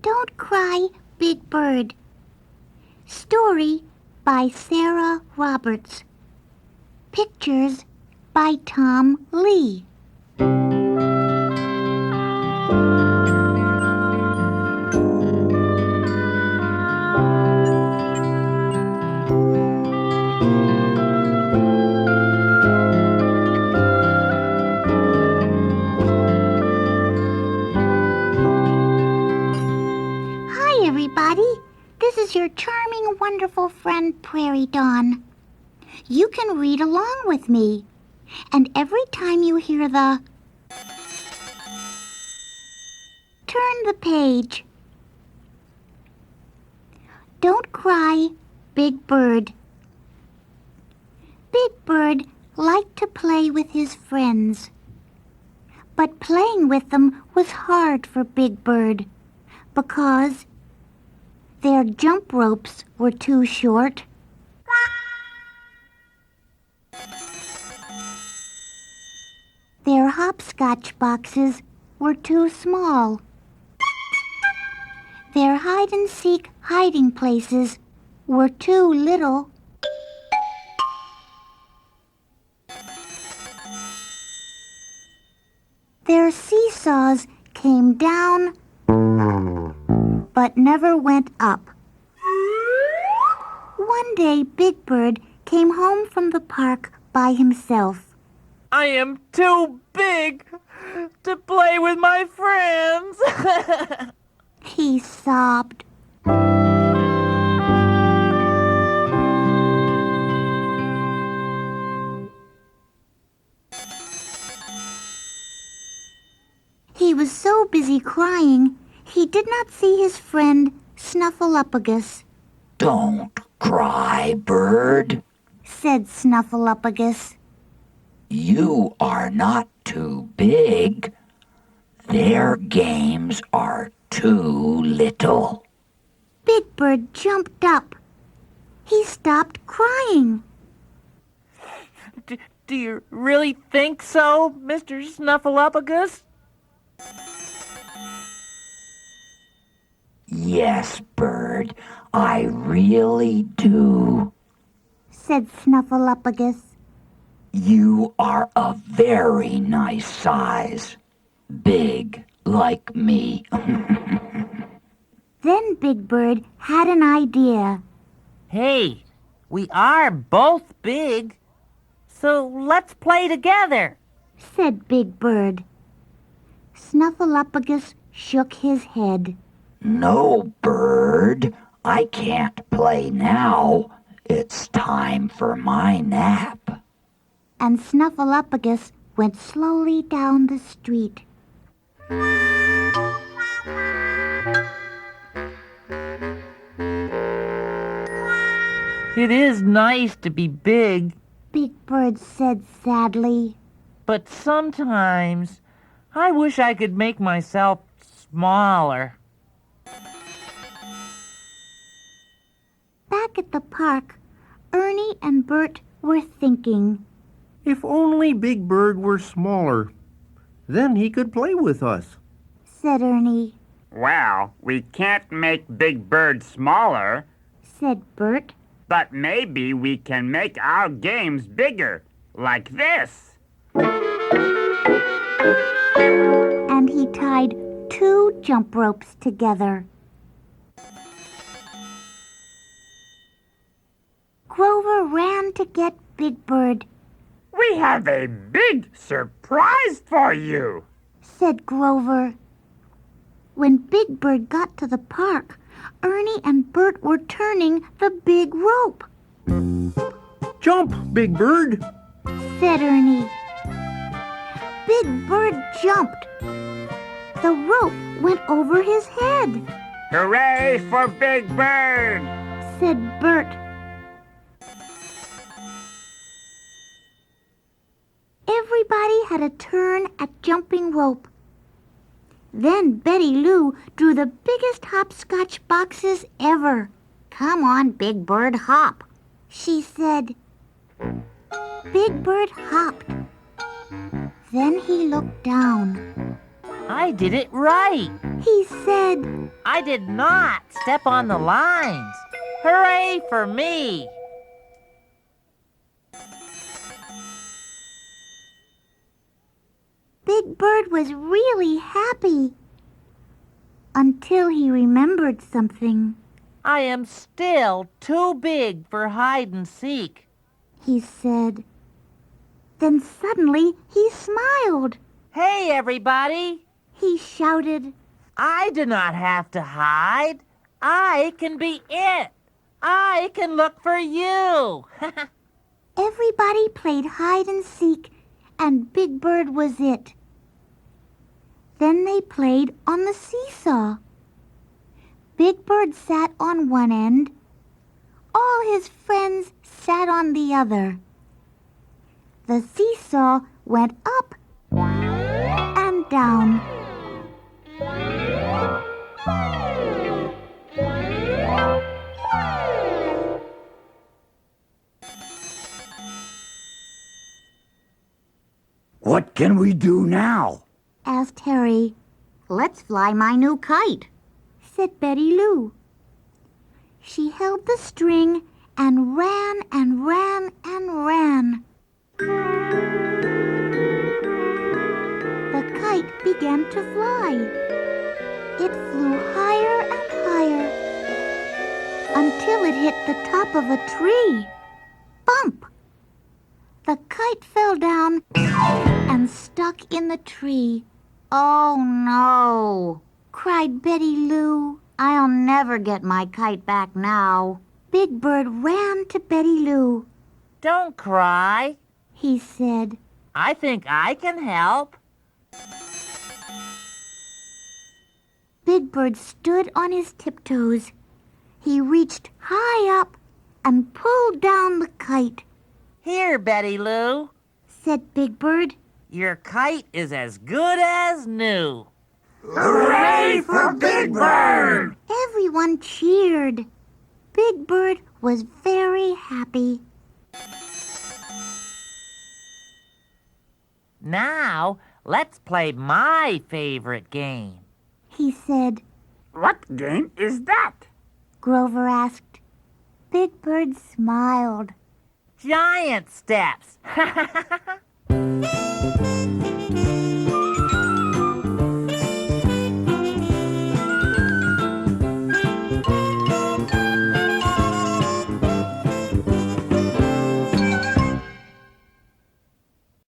Don't Cry, Big Bird. Story by Sarah Roberts. Pictures by Tom Lee. Hi, everybody. This is your charming, wonderful friend, Prairie Dawn. You can read along with me, and every time you hear the turn the page. Don't cry, Big Bird. Big Bird liked to play with his friends, but playing with them was hard for Big Bird because their jump ropes were too short. Their hopscotch boxes were too small. Their hide-and-seek hiding places were too little. Their seesaws came down but never went up. One day, Big Bird came home from the park by himself. I am too big to play with my friends. He sobbed. He was so busy crying, he did not see his friend Snuffleupagus. Don't cry, Bird. Said Snuffleupagus. You are not too big. Their games are too little. Big Bird jumped up. He stopped crying. Do you really think so, Mr. Snuffleupagus? Yes, Bird, I really do. Said Snuffleupagus. You are a very nice size. Big, like me. Then Big Bird had an idea. Hey, we are both big, so let's play together. Said Big Bird. Snuffleupagus shook his head. No, Bird, I can't play now. It's time for my nap. And Snuffleupagus went slowly down the street. It is nice to be big, Big Bird said sadly. but sometimes I wish I could make myself smaller. Back at the park, Ernie and Bert were thinking. If only Big Bird were smaller, then he could play with us. Said Ernie. Well, we can't make Big Bird smaller, Said Bert. but maybe we can make our games bigger, like this. And he tied 2 jump ropes together. Grover ran to get Big Bird. We have a big surprise for you. Said Grover. When Big Bird got to the park, Ernie and Bert were turning the big rope. Jump, Big Bird! Said Ernie. Big Bird jumped. The rope went over his head. Hooray for Big Bird! Said Bert. Everybody had a turn at jumping rope. Then Betty Lou drew the biggest hopscotch boxes ever. Come on, Big Bird, hop, she said. Big Bird hopped. Then he looked down. I did it right. He said. I did not step on the lines. Hooray for me! Big Bird was really happy until he remembered something. I am still too big for hide and seek. He said. Then suddenly he smiled. Hey, everybody! He shouted. I do not have to hide. I can be it. I can look for you. Everybody played hide and seek, and Big Bird was it. Then they played on the seesaw. Big Bird sat on one end. All his friends sat on the other. The seesaw went up and down. What can we do now? Asked Harry. Let's fly my new kite, said Betty Lou. She held the string and ran and ran and ran. The kite began to fly. It flew higher and higher until it hit the top of a tree. Bump! The kite fell down and stuck in the tree. Oh, no, cried Betty Lou. I'll never get my kite back now. Big Bird ran to Betty Lou. Don't cry, He said. I think I can help. Big Bird stood on his tiptoes. He reached high up and pulled down the kite. Here, Betty Lou. Said Big Bird. Your kite is as good as new. Hooray for Big Bird! Everyone cheered. Big Bird was very happy. Now, let's play my favorite game. He said. What game is that? Grover asked. Big Bird smiled. Giant steps.